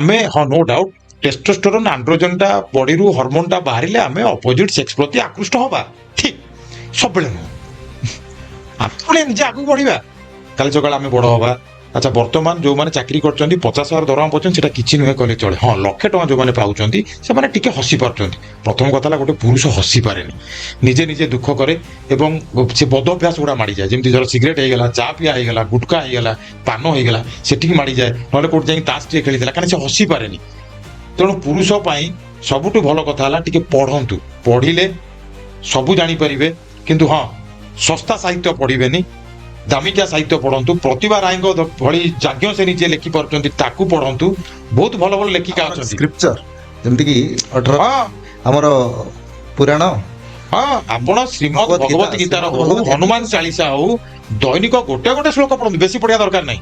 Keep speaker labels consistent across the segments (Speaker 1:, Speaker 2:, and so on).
Speaker 1: ଆମେ ହଁ no doubt testosterone आंड्रोजनटा बॉडीरू हॉर्मोनटा बाहरिले आमे अपोजिट सेक्स प्रति आकृष्ट हवा ठीक सबले नुह आपणे निजे आगु बढ़िबा काली सकाळ आमे बड़ हवा अच्छा बर्तमान जो माने चाकरी करछन्ती 50,000 दरमा पाउछन सेटा किछि नुहे कहले चले हां लाख टका जो माने पाउछन्ती से माने टिके हसी पारछन्ती प्रथम कथाला गोटे पुरुष हसी पारेनी निजे निजे दुख करे एवं से बद अभ्यास गुड़ा माड़ी जाए जमी धर सिगरेट हो गला चा पिया हो गला गुटका हो गला पान हो गला सेठी माड़ी जाए ना कोट जाई ताश टे खेली कारण से हसी पारेनी तेणु पुरुष पाई सबुठु भल कथा टिके पढ़ंतु पढ़िले सबु जानी परिबे किंतु हाँ सस्ता साहित्य पढ़िबेनी दामिकिया साहित्य पढ़ंतु प्रतिभा राय भली जाज्ञ से निजे लिखि पारछन्ती ताकू पढ़ंतु बहुत भल भल लेखिका अछन्ती
Speaker 2: स्क्रिप्चर जेमति कि 18 हमर पुराण
Speaker 1: हाँ आपण श्रीमद भगवत गीतार हो हनुमान चालीसा हो दैनिक गोटे गोटे श्लोक पढ़ंतु बेसी पढ़िया दरकार नहीं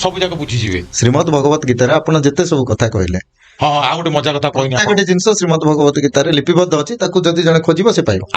Speaker 1: सब जाक बुझी जिवे
Speaker 2: श्रीमद भगवत गीतार आपण जेते सब कथा कहले
Speaker 1: हाँ आ गोटे मजा कथा कहनी
Speaker 2: गोटे जिंस श्रीमद भगवत गीतार लिपिबद्ध अछि ताकू जदि जने खोजिबो से पाइबो।